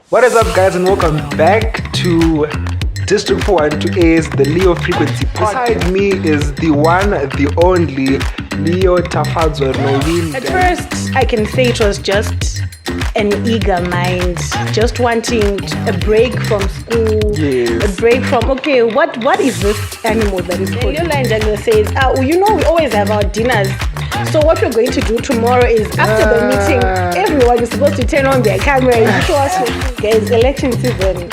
What is up, guys, and welcome back to District 412A's The Leo Frequency. Beside me is the one, the only Leo Tafadzwa Ndaima. At first, I can say it was just an eager mind, just wanting a break from school, a break from, okay, what is this animal that is called? Leo Tafadzwa says, we always have our dinners. So what we're going to do tomorrow is after the meeting, everyone is supposed to turn on their camera and show us, guys, election season.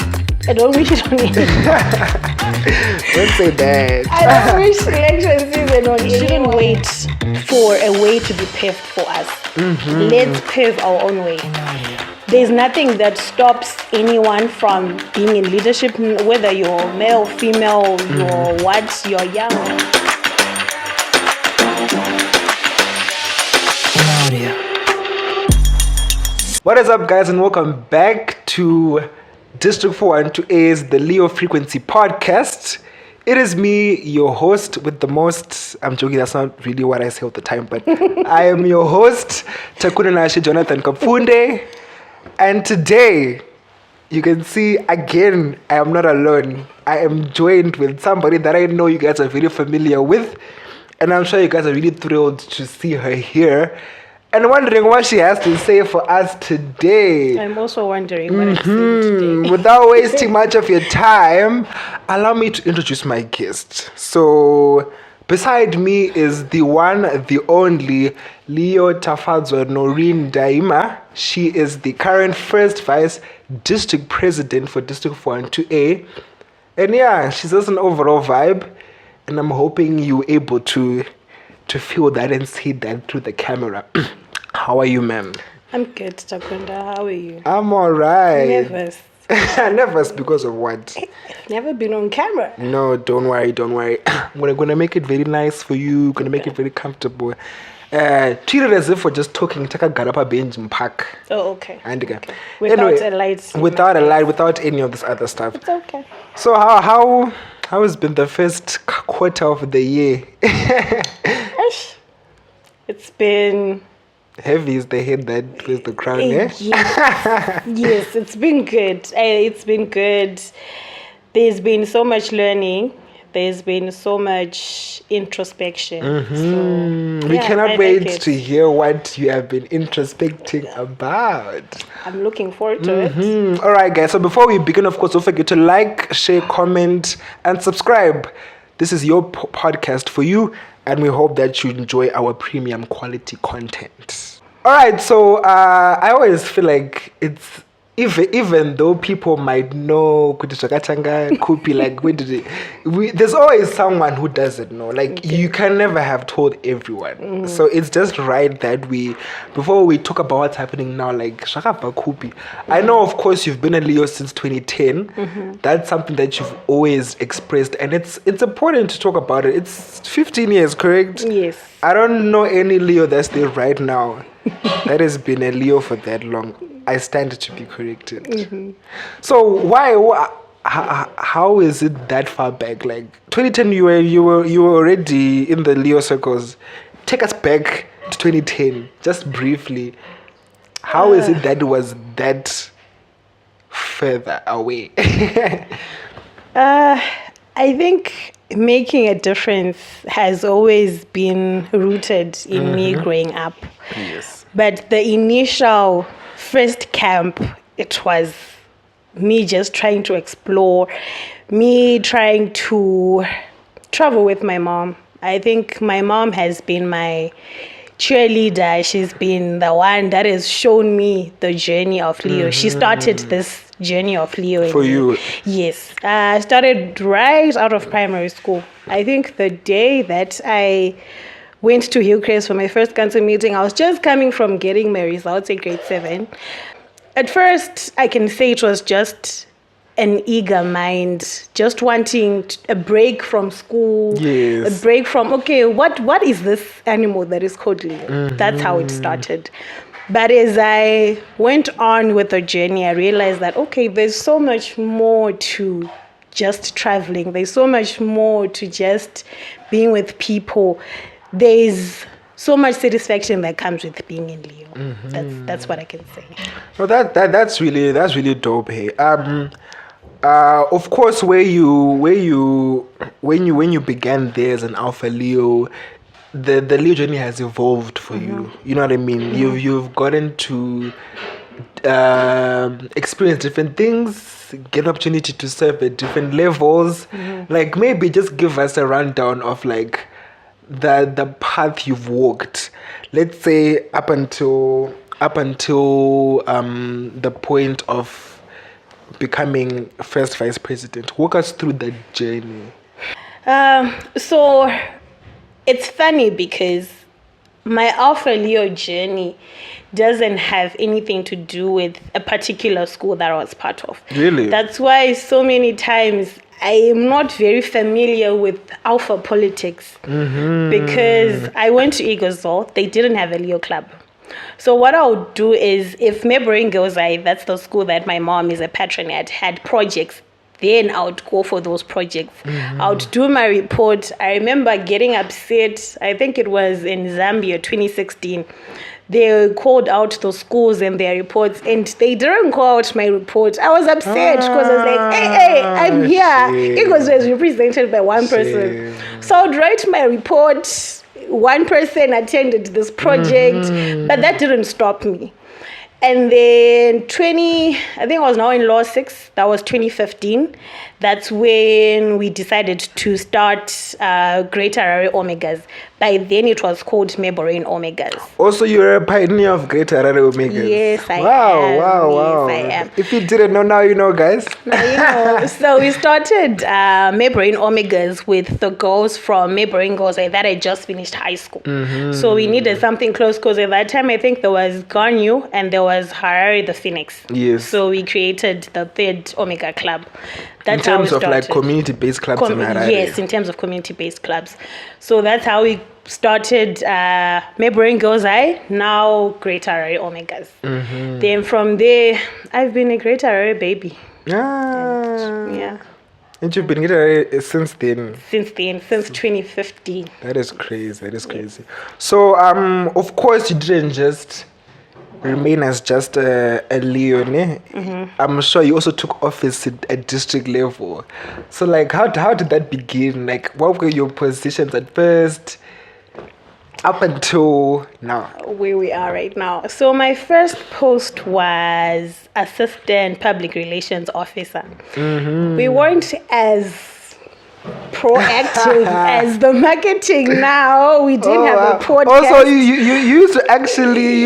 I don't wish it on you. Don't say that. I don't wish election season on you. We shouldn't wait for a way to be paved for us. Mm-hmm. Let's pave our own way. There's nothing that stops anyone from being in leadership, whether you're male, female, you're what, you're young. What is up, guys, and welcome back to District 412A's The Leo Frequency Podcast. It is me, your host with the most. I'm joking, that's not really what I say all the time, but I am your host, Takunanashi Jonathan Kapunde. And today, you can see again, I am not alone. I am joined with somebody that I know you guys are very familiar with. And I'm sure you guys are really thrilled to see her here. And wondering what she has to say for us today. I'm also wondering what I'm saying today. Without wasting much of your time, allow me to introduce my guest. So, beside me is the one, the only Leo Tafadzwa Ndaima. She is the current first vice district president for District 412A. And yeah, she's just an overall vibe. And I'm hoping you're able to feel that and see that through the camera. How are you, ma'am? I'm good, Takunda. How are you? I'm alright. Nervous. Nervous because of what? I've never been on camera. No, don't worry. We're gonna make it very nice for you. Gonna make it very comfortable. Treat it as if we're just talking. Take a garapa bench and park. Oh, okay. And okay. Without a light. Without a light, without any of this other stuff. It's okay. So how has been the first quarter of the year? It's been heavy is the head that wears the crown, eh? Yes, it's been good. It's been good. There's been so much learning. There's been so much introspection. Mm-hmm. So, we cannot wait to hear what you have been introspecting about. I'm looking forward to it. All right, guys. So before we begin, of course, don't forget to like, share, comment, and subscribe. This is your podcast for you. And we hope that you enjoy our premium quality content. All right, so I always feel like it's even though people might know Kupi, like there's always someone who doesn't know. Like you can never have told everyone. So it's just right that before we talk about what's happening now, like Shakapa Kupi. I know, of course, you've been a Leo since 2010. That's something that you've always expressed, and it's important to talk about it. It's 15 years, correct? Yes. I don't know any Leo that's there right now that has been a Leo for that long. I stand to be corrected. So how is it that far back? Like 2010, you were already in the Leo circles. Take us back to 2010, just briefly. How is it that it was that further away? I think making a difference has always been rooted in me growing up. Yes. But the initial first camp, it was me just trying to explore, me trying to travel with my mom. I think my mom has been my cheerleader. She's been the one that has shown me the journey of Leo. She started this journey of Leo. For you? Yes. I started right out of primary school. I think the day that I went to Hillcrest for my first council meeting, I was just coming from getting my results in grade 7. At first, I can say it was just an eager mind, just wanting a break from school, a break from, okay, what is this animal that is called Leo? That's how it started. But as I went on with the journey, I realized that, okay, there's so much more to just traveling. There's so much more to just being with people. There's so much satisfaction that comes with being in Leo. That's what I can say. No, that's really dope. Hey, of course, when you began there as an Alpha Leo, the Leo journey has evolved for you. You know what I mean? You've gotten to experience different things, get an opportunity to serve at different levels. Like, maybe just give us a rundown of like the path you've walked. Let's say up until the point of becoming first vice president. Walk us through that journey. So it's funny because my Alpha Leo journey doesn't have anything to do with a particular school that I was part of. Really? That's why so many times I am not very familiar with Alpha politics because I went to Igozol. They didn't have a Leo club. So what I would do is, if Mebering Girls Eye, that's the school that my mom is a patron at, had projects, then I would go for those projects. I would do my report. I remember getting upset. I think it was in Zambia, 2016. They called out those schools and their reports, and they didn't call out my report. I was upset because I was like, hey, I'm here. It was represented by one person. So I would write my report. One person attended this project, but that didn't stop me. And then I think I was now in Law 6, that was 2015. That's when we decided to start Greater Harare Omegas. By then it was called Mebering Omegas. Also, you're a pioneer of Greater Harare Omegas. Yes, I am. Wow. Yes, I am. If you didn't know, now you know, guys. Now you know. So we started Mebering Omegas with the girls from Mebering Girls that had just finished high school. So we needed something close because at that time I think there was Ganyu and there was Harare the Phoenix. Yes. So we created the third Omega club. That's in terms how we of like started. community-based clubs in Harare. Yes, in terms of community-based clubs. So that's how we started Mebering Girls Eye, now Greater Harare Omegas. Then from there, I've been a Greater Harare baby. Yeah. And you've been Greater Harare since then? Since 2015. That is crazy. So, of course, you didn't just remain as just a Leo, ne? I'm sure you also took office at district level. So, like, how did that begin? Like, what were your positions at first, up until now? Where we are right now. So, my first post was Assistant Public Relations Officer. We weren't as proactive as the marketing now. We didn't have a podcast. Also, you used to actually,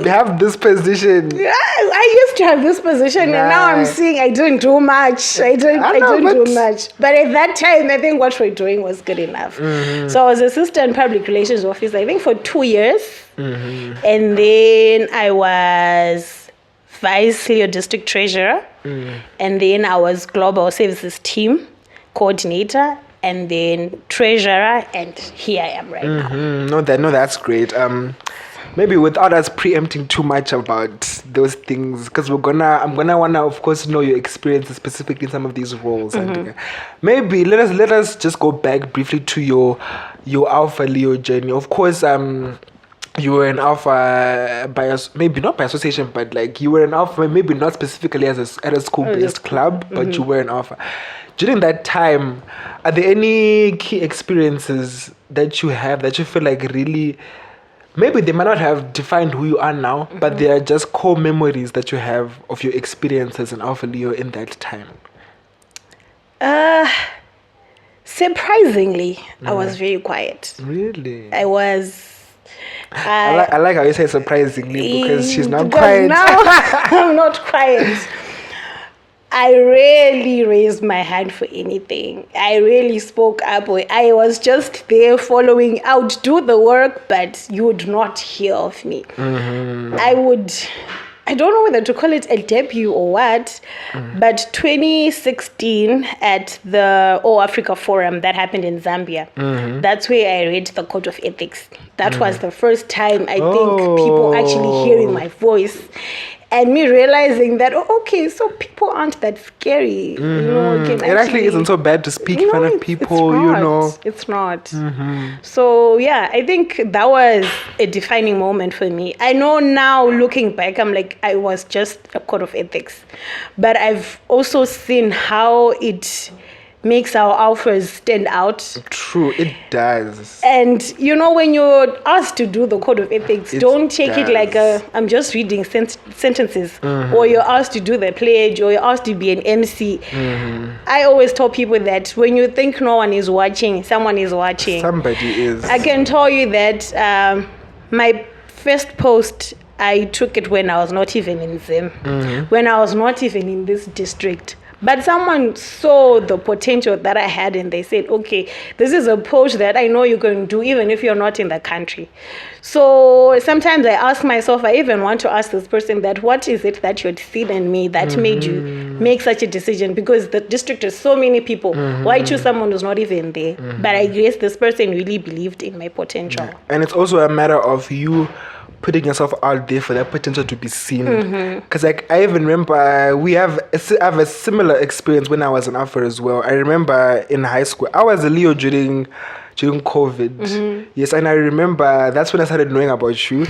have this position. Yeah, I used to have this position, and now I'm seeing I didn't do much. I didn't do much. But at that time, I think what we're doing was good enough. So I was assistant public relations officer, I think, for 2 years. And then I was vice Leo district treasurer. And then I was global services team coordinator, and then treasurer, and here I am right now. No, that's great. Maybe without us preempting too much about those things, because I'm gonna wanna, of course, know your experiences specifically in some of these roles. And maybe let us just go back briefly to your Alpha Leo journey. Of course, you were an Alpha maybe not by association, but like you were an Alpha, maybe not specifically at a school-based club, but you were an Alpha. During that time, are there any key experiences that you have that you feel like really, maybe they might not have defined who you are now, but they are just core memories that you have of your experience as an Alpha Leo in that time? Surprisingly, I was very quiet. Really? I was. I like how you say surprisingly, because she's not quiet. Now I'm not quiet. I rarely raised my hand for anything. I really spoke up. I was just there following. I would do the work, but you would not hear of me. I don't know whether to call it a debut or what, but 2016 at the All Africa Forum that happened in Zambia, that's where I read the Code of Ethics. That was the first time I think people actually hearing my voice. And me realizing that, okay, so people aren't that scary. You know, It actually isn't so bad to speak in front of people, It's not. So, yeah, I think that was a defining moment for me. I know now, looking back, I'm like, I was just a code of ethics. But I've also seen how it makes our alphas stand out. True, it does. And when you're asked to do the code of ethics, don't take it like I'm just reading sentences, or you're asked to do the pledge, or you're asked to be an MC. I always tell people that when you think no one is watching, someone is watching. Somebody is. I can tell you that my first post, I took it when I was not even in Zim, when I was not even in this district. But someone saw the potential that I had, and they said, okay, this is a post that I know you can do even if you're not in the country. So sometimes I ask myself, I even want to ask this person that, what is it that you had seen in me that made you make such a decision? Because the district has so many people. Why choose someone who's not even there? But I guess this person really believed in my potential. And it's also a matter of you putting yourself out there for that potential to be seen. Because I even remember I have a similar experience when I was in Alpha as well. I remember in high school, I was a Leo during COVID. Yes, and I remember that's when I started knowing about you.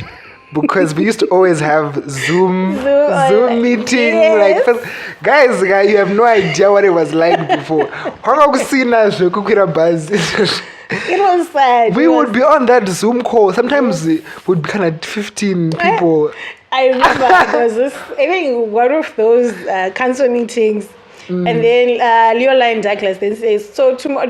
Because we used to always have Zoom meeting. Yes. Like, guys, you have no idea what it was like before. It was sad. We would be on that Zoom call. Sometimes it would be kind of 15 people. I remember there was this, I think one of those council meetings, and then Leo and Douglas then says, so tomorrow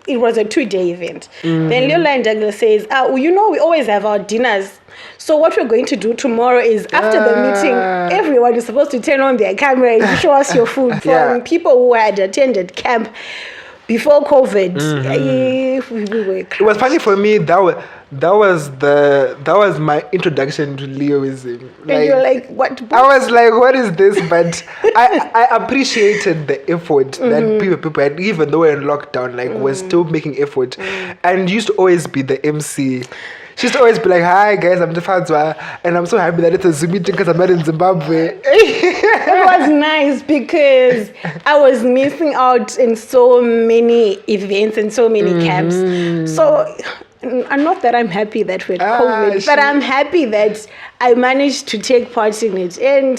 it was a 2-day event. Then Leo and Douglas says, we always have our dinners. So what we're going to do tomorrow is after the meeting, everyone is supposed to turn on their camera and show us your food. From people who had attended camp before COVID. It was funny for me. That was my introduction to Leoism. And you're like, what? I was like, what is this? But I appreciated the effort that people had, even though we're in lockdown, was still making effort. And used to always be the MC. She used to always be like, hi guys, I'm Tafadzwa, and I'm so happy that it's a Zoom meeting because I'm not in Zimbabwe. It was nice because I was missing out in so many events and so many camps. So, not that I'm happy that we're COVID, but I'm happy that I managed to take part in it, and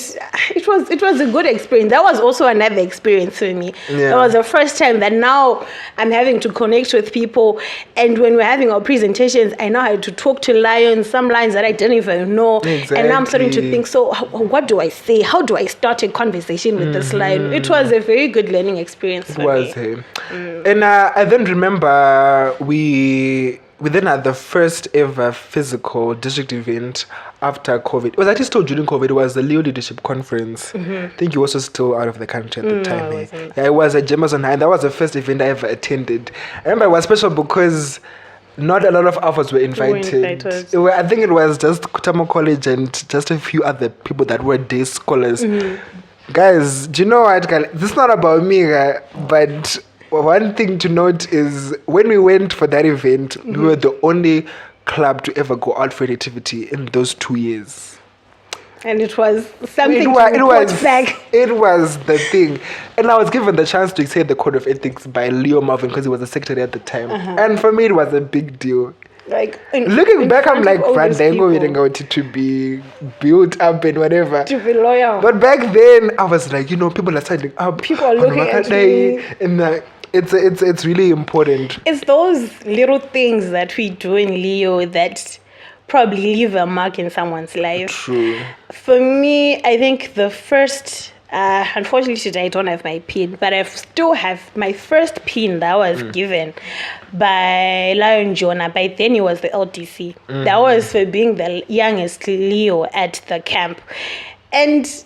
it was a good experience. That was also another experience for me. It was the first time that now I'm having to connect with people, and when we're having our presentations, I now had to talk to lions, some lines that I didn't even know, and now I'm starting to think, so what do I say? How do I start a conversation with this lion? It was a very good learning experience for me. And I then remember we then had the first ever physical district event after COVID. It was actually still during COVID. It was the Leo Leadership Conference. I think you were also still out of the country at the time. It was at Jameson High. That was the first event I ever attended. I remember it was special because not a lot of alphas were invited. I think it was just Kutamo College and just a few other people that were day scholars. Guys, do you know what? This is not about me, but one thing to note is when we went for that event, we were the only club to ever go out for an activity in those 2 years. And it was something to report back. It was the thing. And I was given the chance to say the code of ethics by Leo Marvin because he was the secretary at the time. And for me, it was a big deal. Looking back, I'm like, Brandengo wanted to be built up and whatever. To be loyal. But back then, I was like, people are standing up. People are looking at me. And it's really important. It's those little things that we do in Leo that probably leave a mark in someone's life. True. For me, I think the first, unfortunately today I don't have my pin, but I still have my first pin that was given by Lion Jonah. By then he was the LTC. That was for being the youngest Leo at the camp. And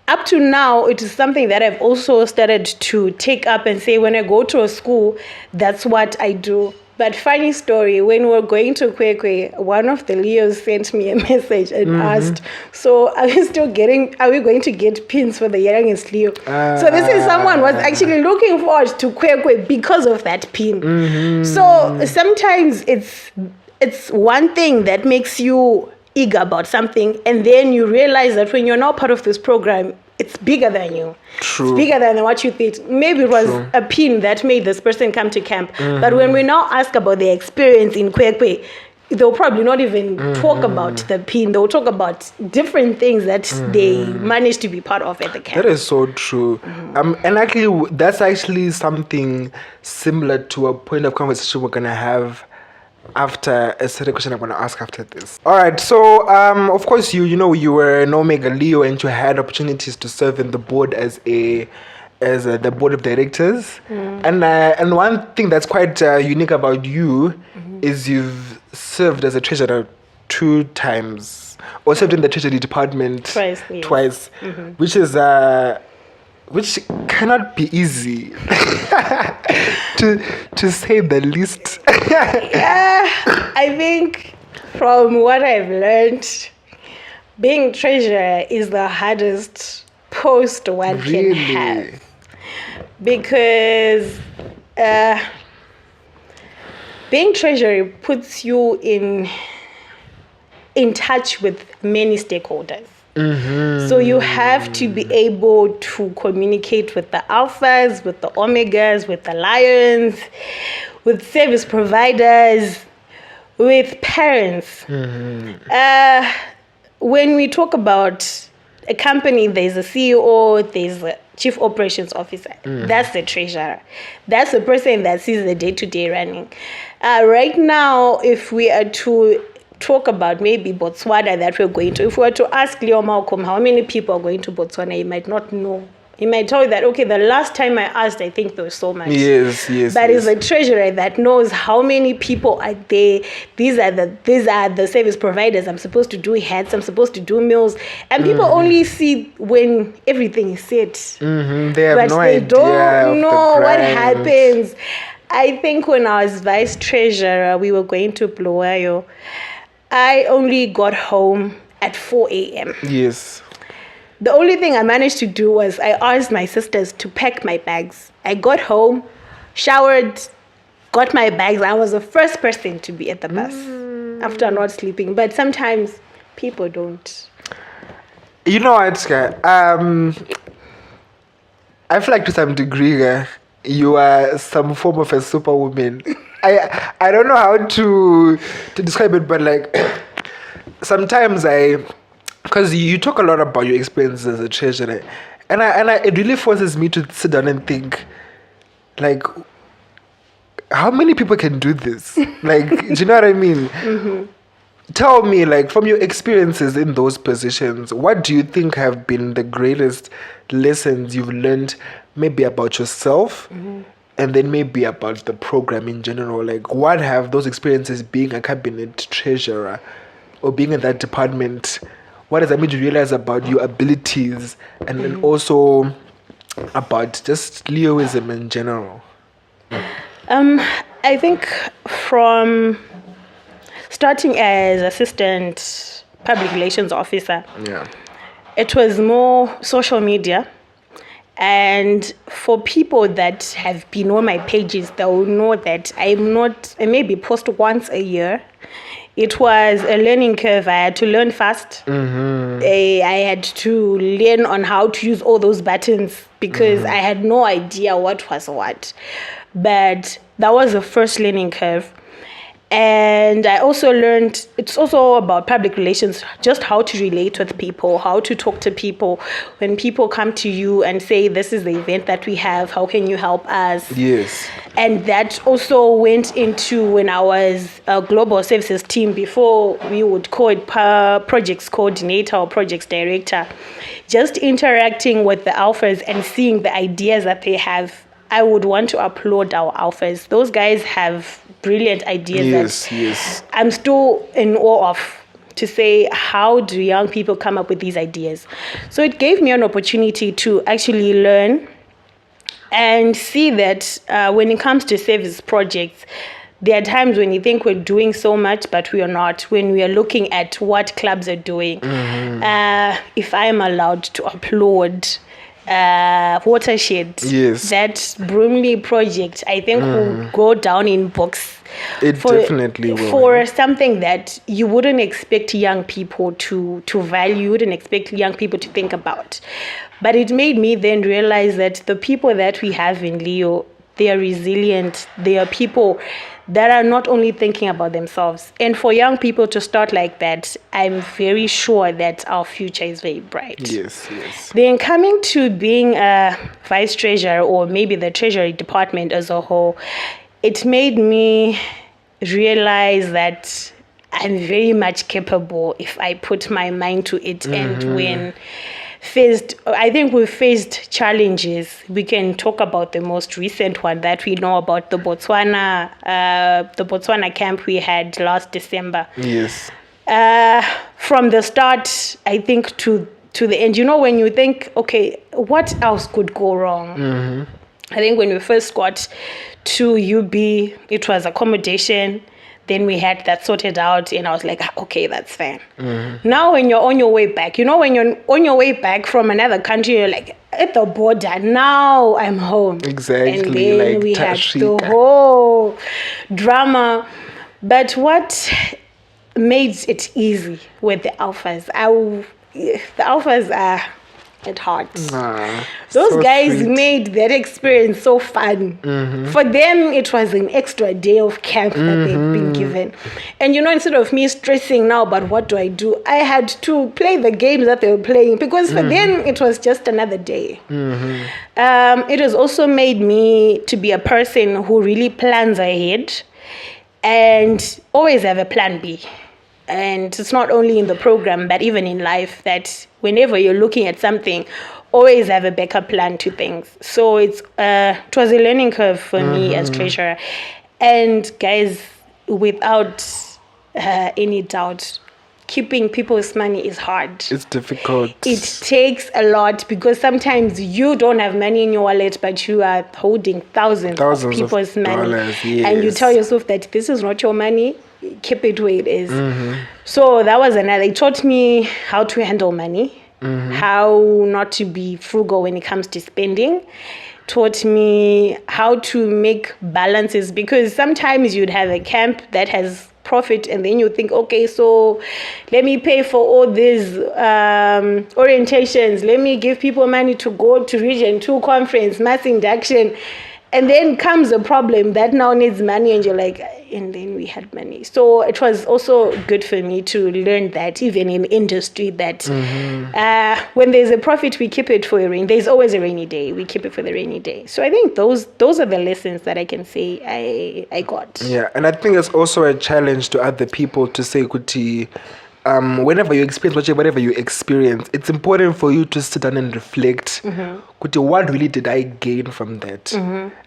up to now, it is something that I've also started to take up and say, when I go to a school, that's what I do. But funny story, when we were going to Kwekwe, one of the Leos sent me a message and asked, so are we going to get pins for the youngest Leo? So this is someone was actually looking forward to Kwekwe because of that pin. So sometimes it's one thing that makes you eager about something, and then you realize that when you're now part of this program, it's bigger than you. True. It's bigger than what you think. Maybe it was a pin that made this person come to camp. But when we now ask about their experience in Kwekwe, they'll probably not even talk about the pin. They'll talk about different things that they managed to be part of at the camp. That is so true. And actually, that's actually something similar to a point of conversation we're going to have after a certain question I'm going to ask after this. All right. So, of course, you were an Omega Leo and you had opportunities to serve in the board as the board of directors. And one thing that's quite unique about you is you've served as a treasurer 2 times, or served in the treasury department twice, which is which cannot be easy to say the least. Yeah, I think from what I've learned, being treasurer is the hardest post one can have, because being treasurer puts you in touch with many stakeholders. So you have to be able to communicate with the alphas, with the omegas, with the lions, with service providers, with parents. When we talk about a company, there's a CEO, there's a chief operations officer. That's the treasurer. That's the person that sees the day-to-day running. Right now, if we are to talk about maybe Botswana that we're going to, if we were to ask Leo Malcolm how many people are going to Botswana, he might not know. He might tell you that, okay, the last time I asked, I think there was so much. Yes. But it's the treasurer that knows how many people are there. These are the service providers. I'm supposed to do hats. I'm supposed to do meals. And people only see when everything is set. They have no idea. They don't know what grind. happens. I think when I was vice treasurer, we were going to Bulawayo. I only got home at 4 a.m. Yes. The only thing I managed to do was I asked my sisters to pack my bags. I got home, showered, got my bags. I was the first person to be at the bus after not sleeping. But sometimes people don't. You know what, Ska? I feel like to some degree, you are some form of a superwoman. I don't know how to describe it, but like sometimes because you talk a lot about your experiences as a treasurer, and it really forces me to sit down and think, like, how many people can do this? Like, do you know what I mean? Tell me, like, from your experiences in those positions, what do you think have been the greatest lessons you've learned, maybe about yourself, and then maybe about the program in general? Like, what have those experiences being a cabinet treasurer or being in that department, what does that mean to realize about your abilities and then also about just Leoism in general? I think from starting as assistant public relations officer, it was more social media. And for people that have been on my pages, they will know that I maybe post once a year. It was a learning curve. I had to learn fast. I had to learn on how to use all those buttons because I had no idea what was what. But that was the first learning curve. And I also learned, it's also about public relations, just how to relate with people, how to talk to people. When people come to you and say, this is the event that we have, how can you help us? Yes. And that also went into when I was a global services team, before we would call it projects coordinator or projects director. Just interacting with the alphas and seeing the ideas that they have. I would want to applaud our alphas. Those guys have brilliant ideas. Yes. I'm still in awe of, to say, how do young people come up with these ideas? So it gave me an opportunity to actually learn and see that when it comes to service projects, there are times when you think we're doing so much, but we are not. When we are looking at what clubs are doing, if I am allowed to applaud watershed. Yes. That Bromley project, I think, will go down in books. It definitely will. For something that you wouldn't expect young people to value, you wouldn't expect young people to think about. But it made me then realize that the people that we have in Leo, they are resilient. They are people that are not only thinking about themselves. And for young people to start like that, I'm very sure that our future is very bright. Yes, yes. Then coming to being a vice treasurer, or maybe the treasury department as a whole, it made me realize that I'm very much capable if I put my mind to it. And when I think we faced challenges. We can talk about the most recent one that we know about, the Botswana camp we had last December. Yes. From the start, I think to the end, when you think, okay, what else could go wrong? I think when we first got to UB, it was accommodation. Then we had that sorted out, and I was like, okay, that's fine. Now when you're on your way back, when you're on your way back from another country, you're like, at the border, now I'm home. Exactly. And then like we had Tashika. the whole drama. But what made it easy with the alphas? The alphas are at heart. Those so guys sweet. made that experience so fun. For them, it was an extra day of camp that they've been given. And instead of me stressing now about what do I do, I had to play the games that they were playing, because for them, it was just another day. It has also made me to be a person who really plans ahead and always have a plan B. And it's not only in the program, but even in life, that whenever you're looking at something, always have a backup plan to things. So it was a learning curve for me as treasurer. And guys, without any doubt, keeping people's money is hard. It's difficult. It takes a lot, because sometimes you don't have money in your wallet, but you are holding thousands of people's money. Dollars, yes. And you tell yourself that this is not your money, keep it where it is. So that was another. It taught me how to handle money, how not to be frugal when it comes to spending. Taught me how to make balances, because sometimes you'd have a camp that has profit, and then you think, okay, so let me pay for all these orientations, let me give people money to go to Region 2 conference, mass induction, and then comes a problem that now needs money, and you're like, and then we had money. So it was also good for me to learn that, even in industry, that when there's a profit, we keep it for a rain. There's always a rainy day. We keep it for the rainy day. So I think those are the lessons that I can say I got. Yeah, and I think it's also a challenge to other people to say, Kuti, whenever you experience whatever you experience, it's important for you to sit down and reflect. Kuti, what really did I gain from that?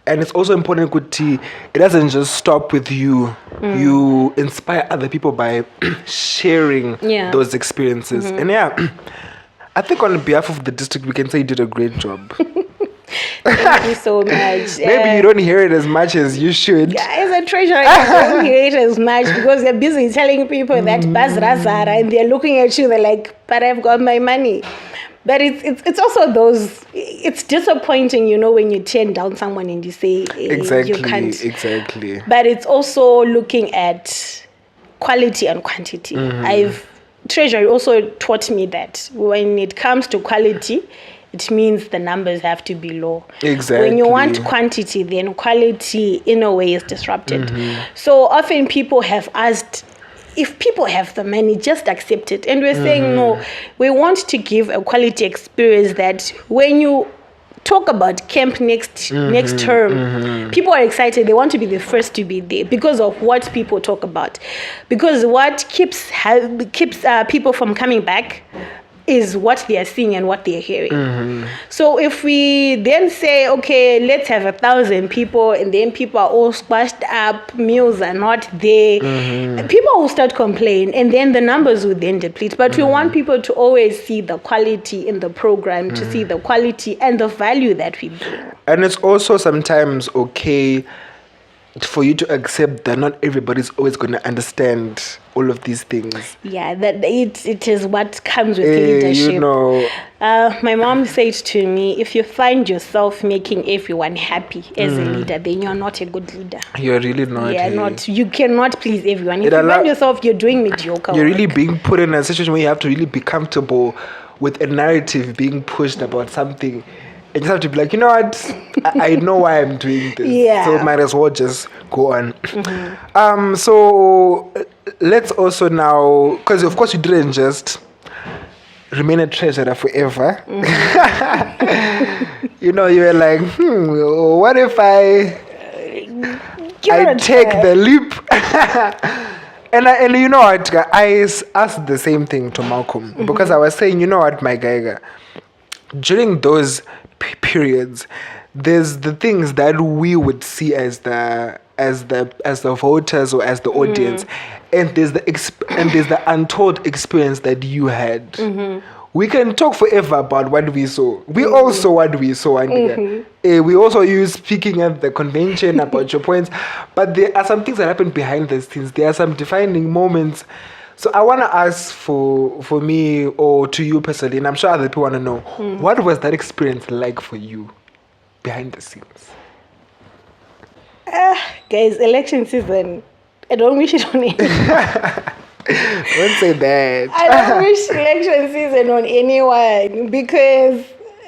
And it's also important, Kuti, it doesn't just stop with you. You inspire other people by sharing those experiences. And I think on behalf of the district, we can say you did a great job. Thank you so much. Maybe you don't hear it as much as you should. Yeah, as a treasurer, I don't hear it as much, because they're busy telling people that Bazra Zara, and they're looking at you, they're like, but I've got my money. But it's also those, it's disappointing, when you turn down someone and you say, you can't. Exactly. But it's also looking at quality and quantity. Treasury also taught me that when it comes to quality, it means the numbers have to be low. Exactly. When you want quantity, then quality in a way is disrupted. So often people have asked, if people have the money, just accept it. And we're saying, no, we want to give a quality experience that when you talk about camp next term, people are excited. They want to be the first to be there because of what people talk about. Because what keeps people from coming back is what they are seeing and what they are hearing. So if we then say, okay, let's have 1,000 people, and then people are all squashed up, meals are not there, people will start complaining, and then the numbers will then deplete. But we want people to always see the quality in the program, to see the quality and the value that we bring. And it's also sometimes okay for you to accept that not everybody's always going to understand all of these things. Yeah, that it is what comes with leadership. You know, my mom said to me, if you find yourself making everyone happy as a leader, then you're not a good leader. you're really not. Yeah, not. You cannot please everyone. If It you find yourself, you're doing mediocre You're work. really being put in a situation where you have to really be comfortable with a narrative being pushed about something. And you have to be like, you know what? I know why I'm doing this. Yeah. So might as well just go on. So let's also now, because of course you didn't just remain a treasurer forever. You know, you were like, what if I take the leap? And you know what, I asked the same thing to Malcolm because I was saying, you know what, my guy, during those periods, there's the things that we would see as the voters or as the audience, and there's the untold experience that you had. We can talk forever about what we saw. We all saw what we saw, and we also use speaking at the convention about your points. But there are some things that happen behind the scenes. There are some defining moments. So I want to ask for me or to you personally, and I'm sure other people want to know, what was that experience like for you behind the scenes? Guys, election season, I don't wish it on anyone. Don't say that. I don't wish election season on anyone, because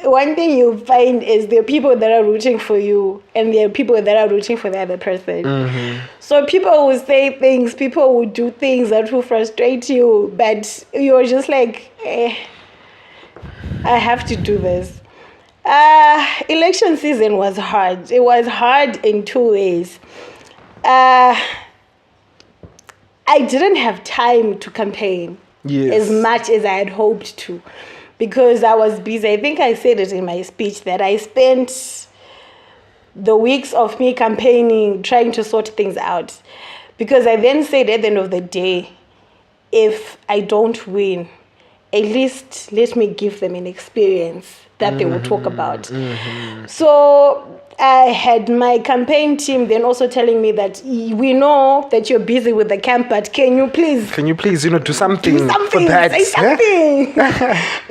one thing you find is there are people that are rooting for you and there are people that are rooting for the other person. So people will say things, people will do things that will frustrate you, but you're just like, I have to do this. Election season was hard. It was hard in two ways. I didn't have time to campaign as much as I had hoped to, because I was busy. I think I said it in my speech that I spent the weeks of me campaigning trying to sort things out, because I then said at the end of the day, if I don't win, at least let me give them an experience that they will talk about. So I had my campaign team then also telling me that we know that you're busy with the camp, but can you please, do something for that? Say something.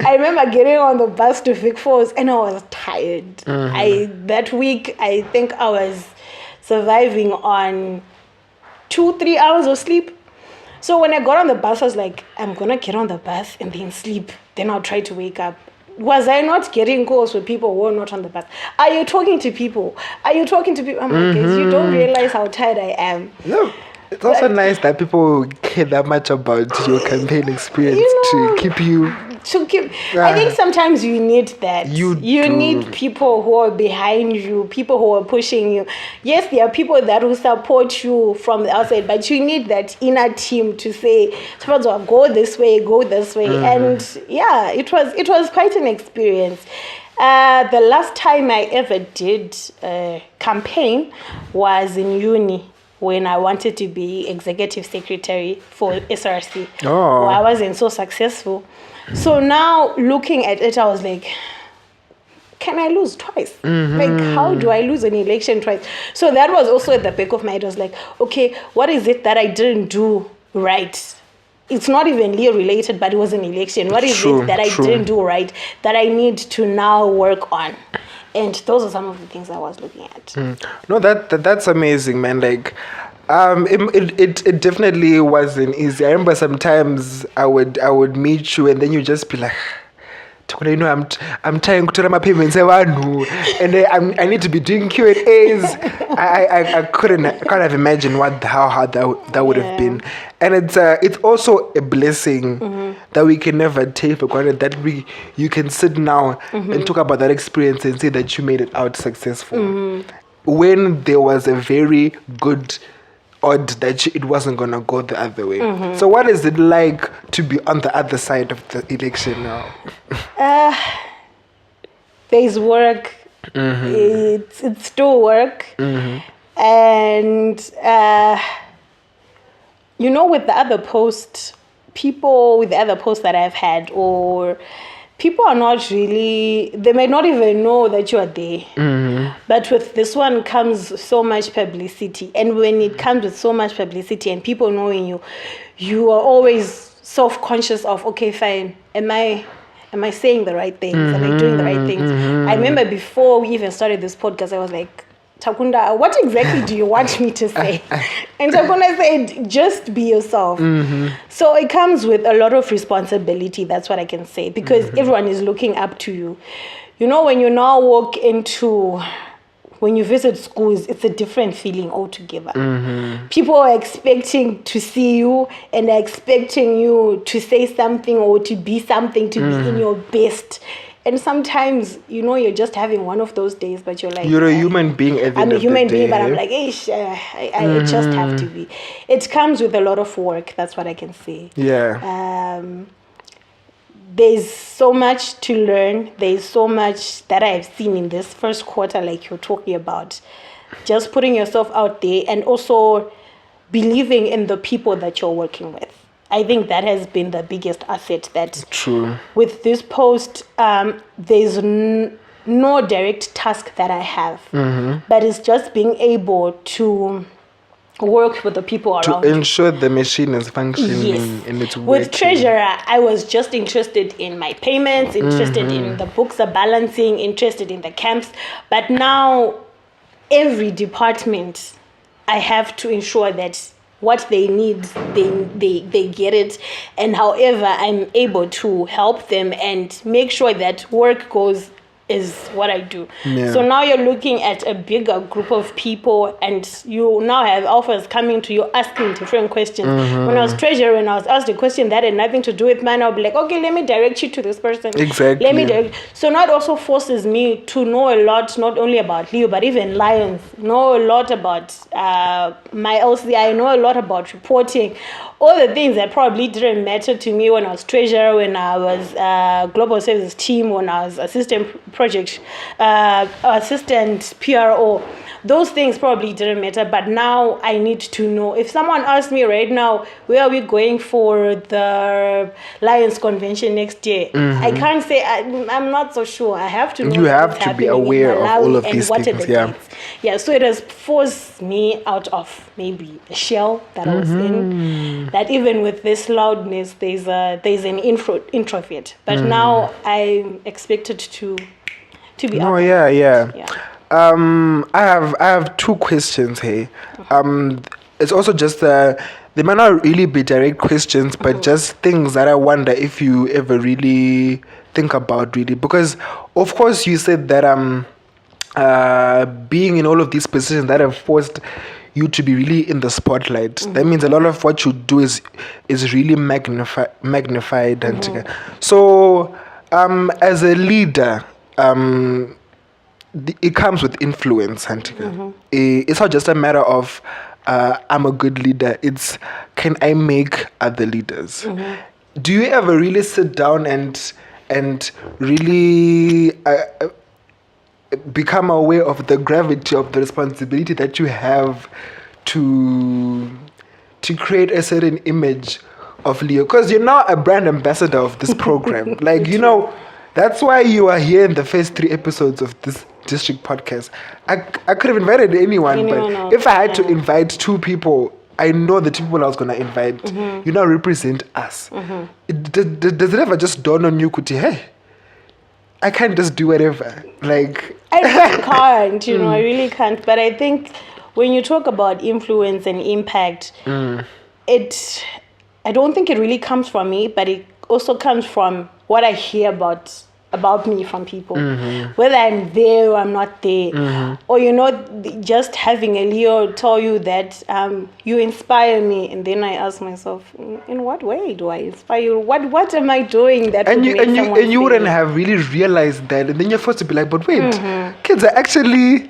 I remember getting on the bus to Vic Falls and I was tired. That week, I think I was surviving on 2-3 hours of sleep. So when I got on the bus, I was like, I'm going to get on the bus and then sleep. Then I'll try to wake up. Was I not getting calls with people who were not on the bus? Are you talking to people? I'm like, guys, you don't realize how tired I am. No. It's also nice that people care that much about your campaign experience to keep you. I think sometimes you need that. You need people who are behind you, people who are pushing you. Yes, there are people that will support you from the outside, but you need that inner team to say, go this way, go this way. And yeah, it was quite an experience. The last time I ever did a campaign was in uni, when I wanted to be executive secretary for SRC. Well, I wasn't so successful. So now looking at it, I was like, can I lose twice? Like, how do I lose an election twice? So that was also at the back of my head. I was like, okay, what is it that I didn't do right? It's not even Leo related, but it was an election. What is it that I didn't do right that I need to now work on? And those are some of the things I was looking at. No, that's amazing, man. Like, it definitely wasn't easy. I remember sometimes I would meet you and then you just be like, I'm trying to tell my payments, and I need to be doing Q&As. I can't have imagined how hard that would have been. And it's also a blessing that we can never take for granted, that you can sit now and talk about that experience and say that you made it out successful when there was a very good odd that it wasn't going to go the other way. So what is it like to be on the other side of the election now? There's work. It's still work. And with the other posts, people with the other posts that I've had, or people are not really, they may not even know that you are there. But with this one comes so much publicity. And when it comes with so much publicity and people knowing you, you are always self-conscious of, okay, fine, am I saying the right things? Am I doing the right things? I remember before we even started this podcast, I was like, Takunda, what exactly do you want me to say? And Takunda said, just be yourself. So it comes with a lot of responsibility. That's what I can say, because everyone is looking up to you. You know, when you now walk into, when you visit schools, it's a different feeling altogether. People are expecting to see you and are expecting you to say something or to be something, to be in your best. And sometimes, you know, you're just having one of those days, but you're like... You're a human being at the end I'm a of human the being, day. but I'm like, I just have to be. It comes with a lot of work. That's what I can say. Yeah. There's so much to learn. There's so much that I've seen in this first quarter, like you're talking about. Just putting yourself out there and also believing in the people that you're working with. I think that has been the biggest asset. That True. With this post, there's no direct task that I have, but it's just being able to work with the people around To ensure the machine is functioning and it's working. With Treasurer, I was just interested in my payments, interested in the books are balancing, interested in the camps. But now, every department, I have to ensure that what they need, they get it. And however, I'm able to help them and make sure that work goes is what I do. Yeah. So now you're looking at a bigger group of people and you now have offers coming to you asking different questions. When I was treasurer, when I was asked a question that had nothing to do with mine, I'll be like, okay, let me direct you to this person. Exactly. Let me direct. So now it also forces me to know a lot, not only about Leo, but even Lions. Know a lot about my LCI, know a lot about reporting. All the things that probably didn't matter to me when I was treasurer, when I was global services team, when I was assistant PRO. Those things probably didn't matter, but now I need to know. If someone asks me right now, where are we going for the Lions Convention next year? I can't say, I'm not so sure. I have to know. You have to be aware of all of these things, Yeah, so it has forced me out of maybe a shell that I was in. That even with this loudness, there's an introvert. But now I'm expected to be No, out. yeah. I have two questions here. It's also just they might not really be direct questions, but just things that I wonder if you ever really think about, really, because of course you said that being in all of these positions that have forced you to be really in the spotlight. That means a lot of what you do is really magnified. And so as a leader, it comes with influence. It's not just a matter of I'm a good leader. It's, can I make other leaders? Do you ever really sit down and really become aware of the gravity of the responsibility that you have to create a certain image of Leo? Because you're now a brand ambassador of this program. Like, you know, that's why you are here in the first 3 episodes of this district podcast. I could have invited anyone, but if I had to invite 2 people, I know the 2 people I was going to invite. You now represent us. Does it ever just dawn on you, Kuti, hey, I can't just do whatever? Like, I really can't, I really can't. But I think when you talk about influence and impact, I don't think it really comes from me, but it also comes from what I hear about me from people, whether I'm there or I'm not there, or just having a Leo tell you that you inspire me, and then I ask myself, in what way do I inspire you? What am I doing that and would make someone you say wouldn't have really realized that, and then you're forced to be like, but wait, kids are actually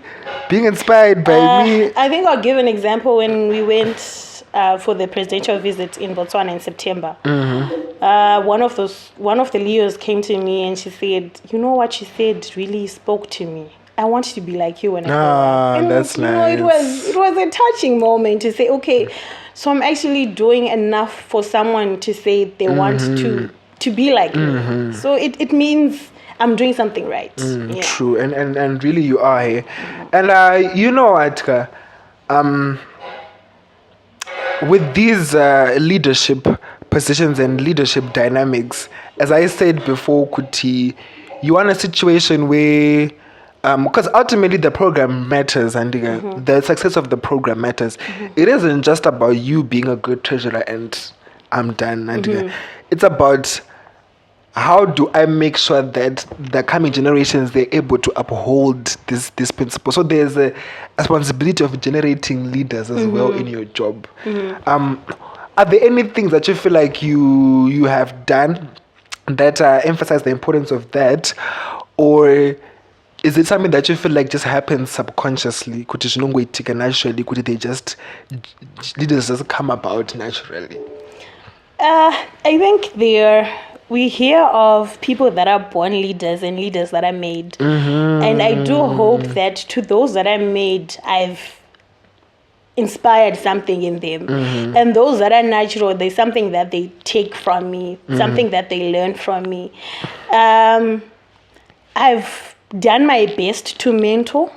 being inspired by me. I think I'll give an example. When we went for the presidential visit in Botswana in September, one of the Leos came to me and she said, you know what she said really spoke to me. I want to be like you when I grow up. And that's nice. It was a touching moment to say, okay, so I'm actually doing enough for someone to say they want to to be like me. So it means I'm doing something right. Yeah. True, and really you are. Eh? And you know what? With these leadership positions and leadership dynamics, as I said before, Kuti, you want a situation where, because ultimately the program matters and the success of the program matters. It isn't just about you being a good treasurer and I'm done. And it's about how do I make sure that the coming generations, they're able to uphold this principle. So there's a responsibility of generating leaders as well in your job. Are there any things that you feel like you have done that emphasize the importance of that, or is it something that you feel like just happens subconsciously? Could it naturally? Could they just leaders just come about naturally? I think we hear of people that are born leaders and leaders that are made. And I do hope that to those that are made, I've inspired something in them. And those that are natural, there's something that they take from me, something that they learn from me. I've done my best to mentor.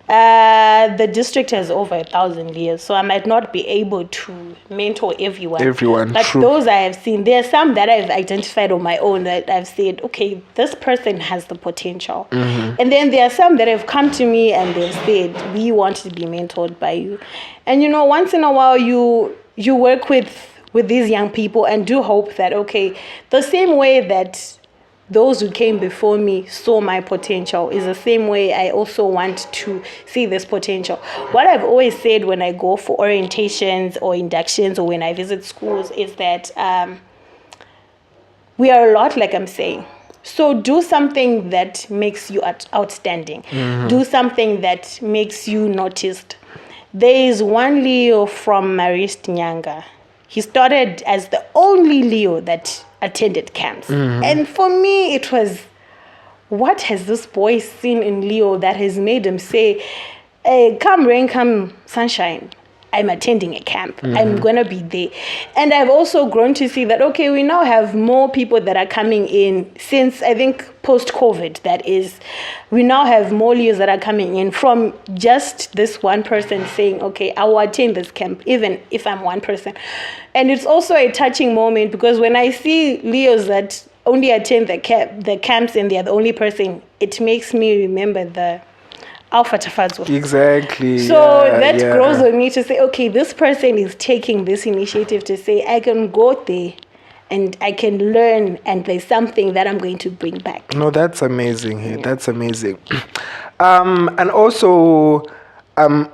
The district has over 1,000 years, so I might not be able to mentor everyone. But true. Those I have seen, there are some that I've identified on my own that I've said, okay, this person has the potential. And then there are some that have come to me and they've said, we want to be mentored by you. And once in a while you work with these young people and do hope that, okay, the same way that those who came before me saw my potential is the same way I also want to see this potential. What I've always said when I go for orientations or inductions or when I visit schools is that we are a lot, like I'm saying. So do something that makes you outstanding. Do something that makes you noticed. There is one Leo from Marist Nyanga. He started as the only Leo that attended camps. And for me, it was, what has this boy seen in Leo that has made him say, hey, come rain, come sunshine, I'm attending a camp. I'm going to be there. And I've also grown to see that, okay, we now have more people that are coming in since, I think, post-COVID, that is. We now have more Leos that are coming in from just this one person saying, okay, I will attend this camp, even if I'm one person. And it's also a touching moment because when I see Leos that only attend the camps and they're the only person, it makes me remember the Alpha Tafadzwa. Exactly. So that grows on me to say, okay, this person is taking this initiative to say, I can go there and I can learn and there's something that I'm going to bring back. No, that's amazing. Yeah. That's amazing. And also, I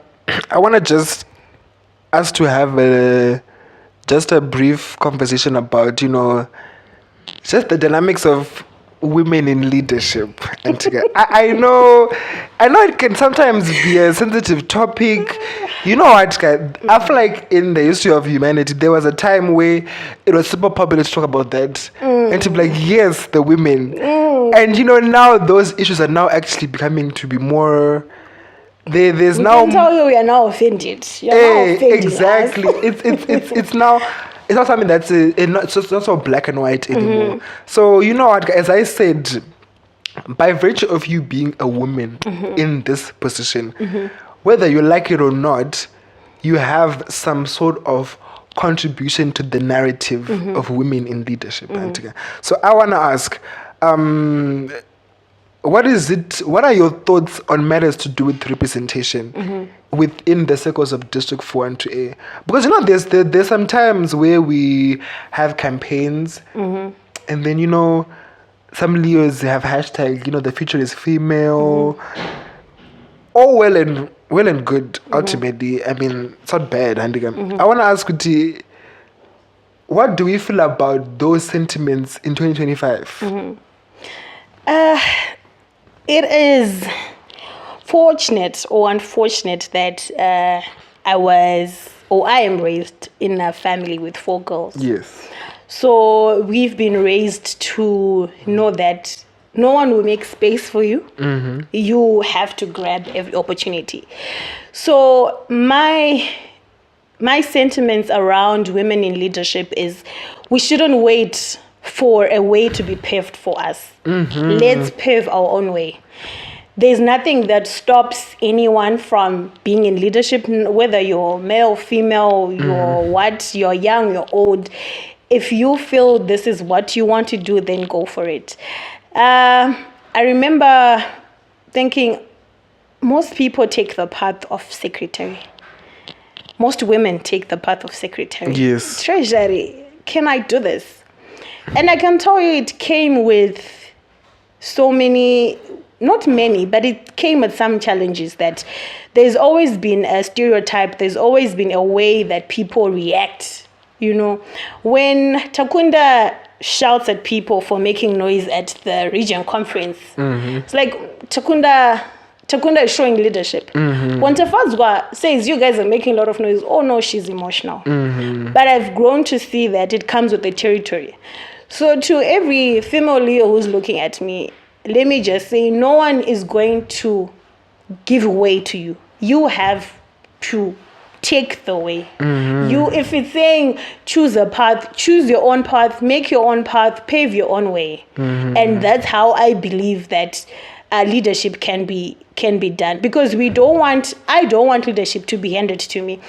want to just us to have just a brief conversation about, just the dynamics of women in leadership. And I know it can sometimes be a sensitive topic. You know what, I feel like in the history of humanity, there was a time where it was super popular to talk about that. And to be like, yes, the women. And now those issues are now actually becoming to be more... There's we now... can tell you we are now offended. You're now offending exactly. us. It's now... It's not something that's it's not so black and white anymore. So you know what, as I said, by virtue of you being a woman in this position, whether you like it or not, you have some sort of contribution to the narrative of women in leadership. So I want to ask, what are your thoughts on matters to do with representation within the circles of District 4 and 2A? Because there's some times where we have campaigns and then some Leos have hashtag the future is female. All well and good ultimately. I mean, it's not bad. I want to ask Kuti, what do we feel about those sentiments in 2025? It is fortunate or unfortunate that I am raised in a family with 4 girls. Yes. So we've been raised to know that no one will make space for you. You have to grab every opportunity. So my sentiments around women in leadership is we shouldn't wait for a way to be paved for us. Let's pave our own way. There's nothing that stops anyone from being in leadership, whether you're male, female, you're young, you're old. If you feel this is what you want to do, then go for it. I remember thinking, most people take the path of secretary. Most women take the path of secretary. Yes. Treasury, can I do this? And I can tell you it came with so many, not many, but it came with some challenges that there's always been a stereotype. There's always been a way that people react. You know, when Takunda shouts at people for making noise at the region conference, it's like Takunda is showing leadership. When Tafadzwa says, you guys are making a lot of noise, oh no, she's emotional. But I've grown to see that it comes with the territory. So to every female Leo who's looking at me, let me just say, no one is going to give way to you. You have to take the way. If it's saying choose a path, choose your own path, make your own path, pave your own way. And that's how I believe that leadership can be done, because I don't want leadership to be handed to me.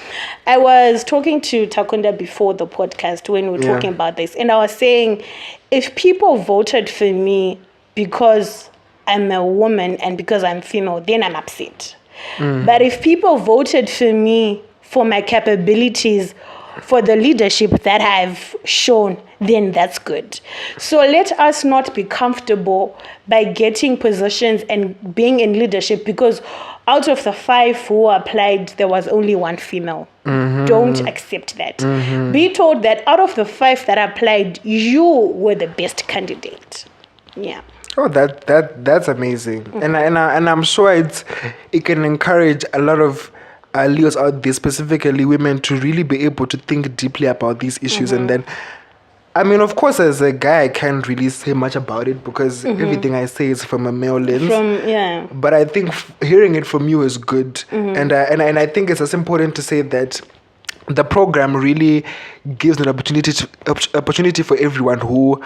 I was talking to Takunda before the podcast when we were talking about this, and I was saying, if people voted for me because I'm a woman and because I'm female, then I'm upset. But if people voted for me for my capabilities, for the leadership that I've shown, then that's good. So let us not be comfortable by getting positions and being in leadership because out of the 5 who applied, there was only 1 female. Don't accept that. Be told that out of the 5 that applied, you were the best candidate. Yeah. Oh, that's amazing, and I'm sure it can encourage a lot of Leos out there, specifically women, to really be able to think deeply about these issues. And then, I mean, of course, as a guy, I can't really say much about it because everything I say is from a male lens. But I think hearing it from you is good, and I think it's as important to say that the program really gives an opportunity for everyone who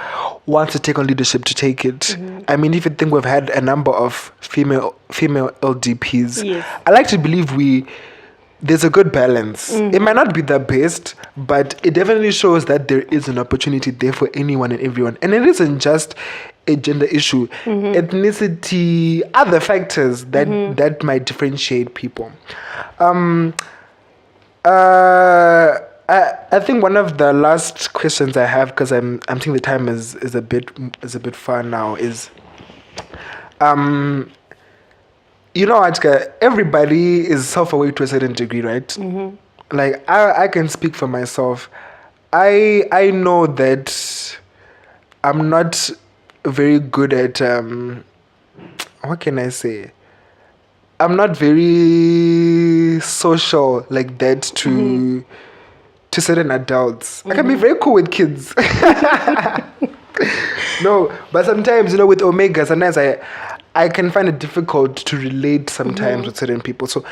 wants to take on leadership to take it. I mean, if you think we've had a number of female LDPs, I like to believe there's a good balance. It might not be the best, but it definitely shows that there is an opportunity there for anyone and everyone. And it isn't just a gender issue, ethnicity, other factors that might differentiate people. I think one of the last questions I have, because I'm thinking the time is a bit far now, is you know, Achka, everybody is self-aware to a certain degree, right? Like I can speak for myself. I know that I'm not very good at what can I say? I'm not very social like that to certain adults. I can be very cool with kids. No, but sometimes, you know, with Omega, sometimes I can find it difficult to relate sometimes with certain people. So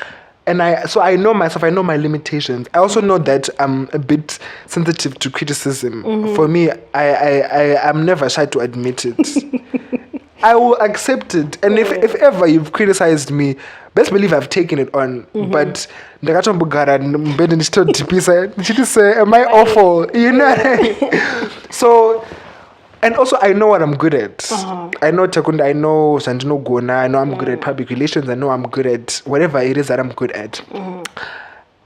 I know myself, I know my limitations. I also know that I'm a bit sensitive to criticism. For me, I'm never shy to admit it. I will accept it. And if ever you've criticized me, best believe I've taken it on. But am I awful? You know? So, and also I know what I'm good at. I know Takunda, I know Santino Gona, I know I'm good at public relations, I know I'm good at whatever it is that I'm good at.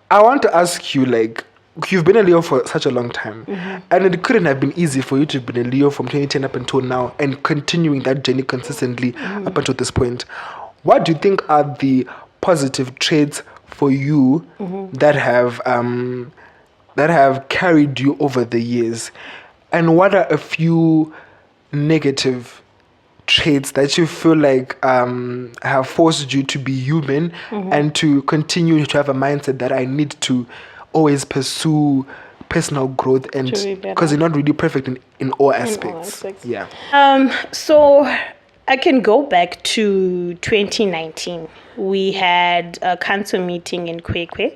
I want to ask you, like, you've been a Leo for such a long time, and it couldn't have been easy for you to have been a Leo from 2010 up until now and continuing that journey consistently up until this point. What do you think are the positive traits for you that have carried you over the years? And what are a few negative traits that you feel like have forced you to be human and to continue to have a mindset that I need to always pursue personal growth, and because you're not really perfect in all aspects. Yeah. So I can go back to 2019. We had a council meeting in Kwekwe,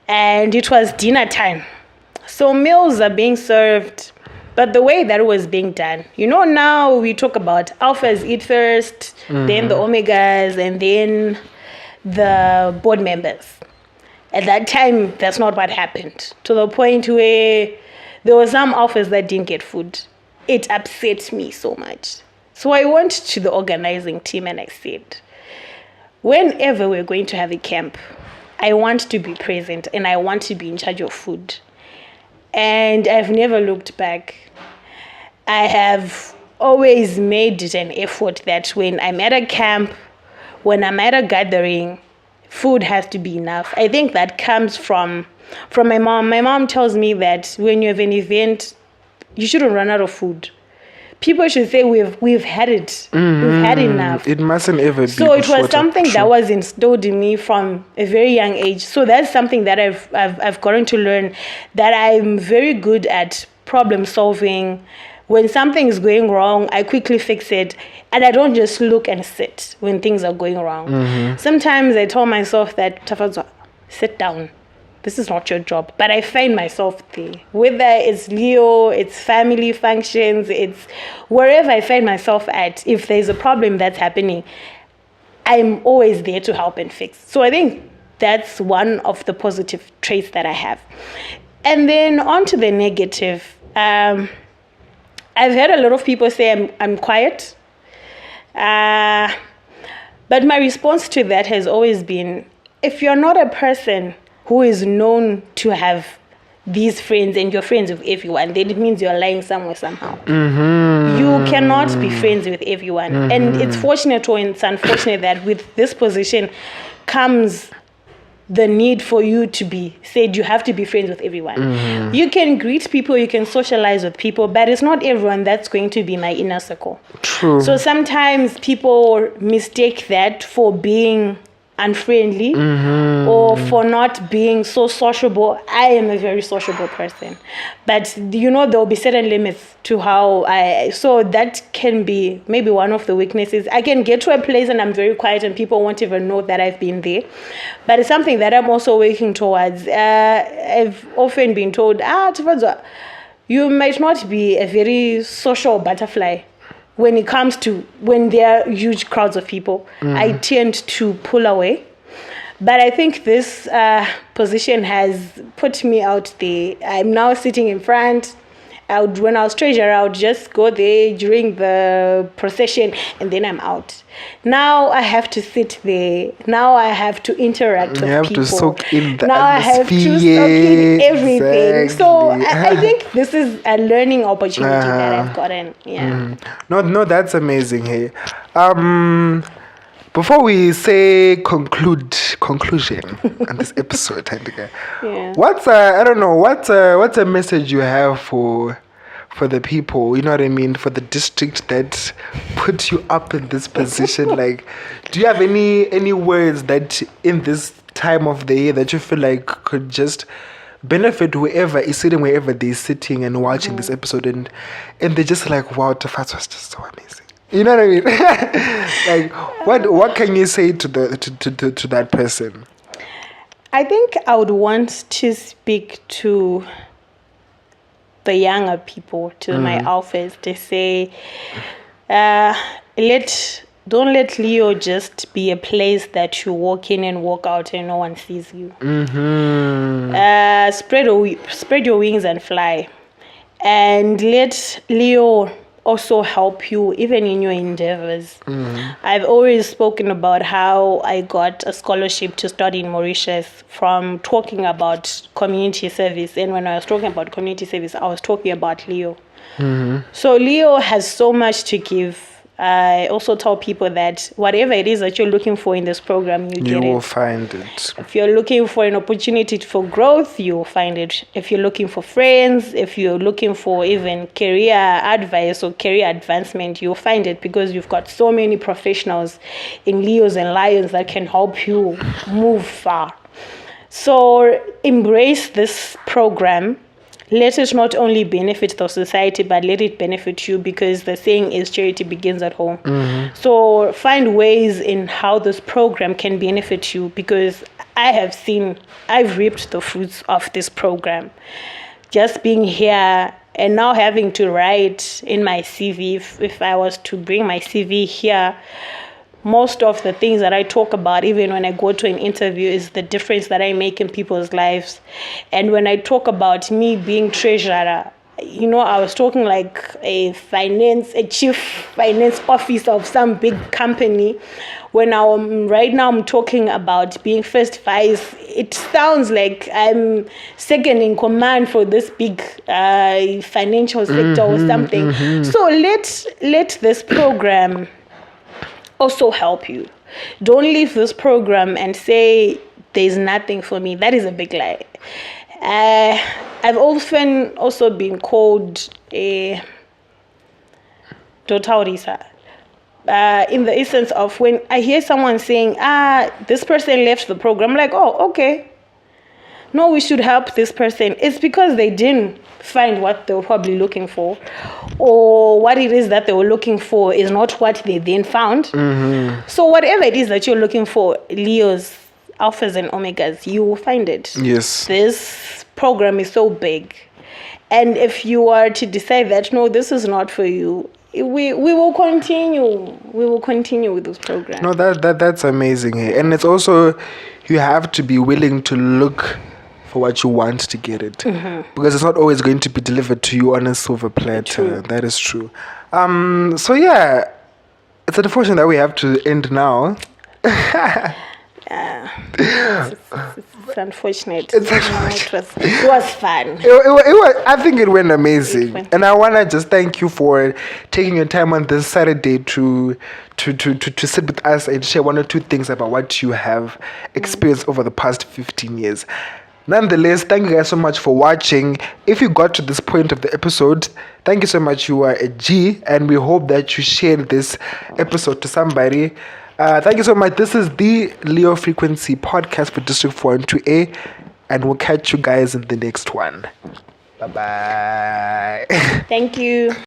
and it was dinner time. So meals are being served. But the way that was being done, now we talk about alphas eat first, then the omegas, and then the board members. At that time, that's not what happened. To the point where there were some alphas that didn't get food. It upset me so much. So I went to the organizing team and I said, whenever we're going to have a camp, I want to be present and I want to be in charge of food. And I've never looked back. I have always made it an effort that when I'm at a camp, when I'm at a gathering, food has to be enough. I think that comes from my mom. My mom tells me that when you have an event, you shouldn't run out of food. People should say we've had it. We've had enough. It mustn't ever be. So it was something that was instilled in me from a very young age. So that's something that I've gotten to learn, that I'm very good at problem solving. When something is going wrong, I quickly fix it. And I don't just look and sit when things are going wrong. Sometimes I tell myself that, Tafadzwa, sit down. This is not your job. But I find myself there. Whether it's Leo, it's family functions, it's wherever I find myself at, if there's a problem that's happening, I'm always there to help and fix. So I think that's one of the positive traits that I have. And then on to the negative. I've heard a lot of people say I'm quiet. But my response to that has always been, if you're not a person who is known to have these friends and you're friends with everyone, then it means you're lying somewhere somehow. You cannot be friends with everyone. And it's fortunate or it's unfortunate that with this position comes the need for you to be said you have to be friends with everyone. You can greet people, you can socialize with people, but it's not everyone that's going to be my inner circle. True. So sometimes people mistake that for being unfriendly or for not being so sociable. I am a very sociable person, but there'll be certain limits to how so that can be maybe one of the weaknesses. I can get to a place and I'm very quiet and people won't even know that I've been there, but it's something that I'm also working towards. I've often been told, Tafadzwa, you might not be a very social butterfly. When it comes to when there are huge crowds of people, I tend to pull away. But I think this position has put me out there. I'm now sitting in front. When I was treasurer, I would just go there during the procession and then I'm out. Now I have to sit there. Now I have to interact with people. You have to soak in the now atmosphere. I have to soak in everything. Exactly. So I think this is a learning opportunity that I've gotten. Yeah. No, that's amazing. Hey, before we say conclusion on this episode, what's what's a message you have for the people, you know what I mean, for the district that put you up in this position? Like, do you have any words that in this time of the year that you feel like could just benefit whoever is sitting wherever they're sitting and watching this episode and they're just like, wow, Tafadzwa was just so amazing. You know what I mean? Like, what can you say to that person? I think I would want to speak to the younger people, to my alphas, to say, don't let Leo just be a place that you walk in and walk out and no one sees you. Spread your wings and fly, and let Leo also help you even in your endeavors. I've always spoken about how I got a scholarship to study in Mauritius from talking about community service. And when I was talking about community service, I was talking about Leo. So Leo has so much to give. I also tell people that whatever it is that you're looking for in this program, you will find it. If you're looking for an opportunity for growth, you'll find it. If you're looking for friends, if you're looking for even career advice or career advancement, you'll find it, because you've got so many professionals in Leos and Lions that can help you move far. So embrace this program. Let it not only benefit the society, but let it benefit you, because the saying is charity begins at home. So find ways in how this program can benefit you, because I've reaped the fruits of this program. Just being here And now having to write in my CV, if I was to bring my CV here, most of the things that I talk about, even when I go to an interview, is the difference that I make in people's lives. And when I talk about me being treasurer, I was talking like a chief finance officer of some big company. When right now I'm talking about being first vice, it sounds like I'm second in command for this big financial sector or something. So let this program also help you. Don't leave this program and say there's nothing for me. That is a big lie. I've often also been called a Dotaurisa. In the essence of when I hear someone saying, this person left the program, I'm like, oh, okay. No, we should help this person. It's because they didn't find what they were probably looking for, or what it is that they were looking for is not what they then found. So whatever it is that you're looking for, Leos, alphas and omegas, you will find it. Yes. This program is so big. And if you are to decide that, no, this is not for you, we will continue. We will continue with this program. No, that's amazing. And it's also, you have to be willing to look for what you want to get it. Because it's not always going to be delivered to you on a silver platter. True. That is true. So yeah, it's unfortunate that we have to end now. It's unfortunate. It was fun. I think it went amazing. And I want to just thank you for taking your time on this Saturday to sit with us and share one or two things about what you have experienced over the past 15 years. Nonetheless, thank you guys so much for watching. If you got to this point of the episode, thank you so much. You are a G, and we hope that you shared this episode to somebody. Thank you so much. This is the Leo Frequency podcast for District 4 and 2A, and we'll catch you guys in the next one. Bye-bye. Thank you.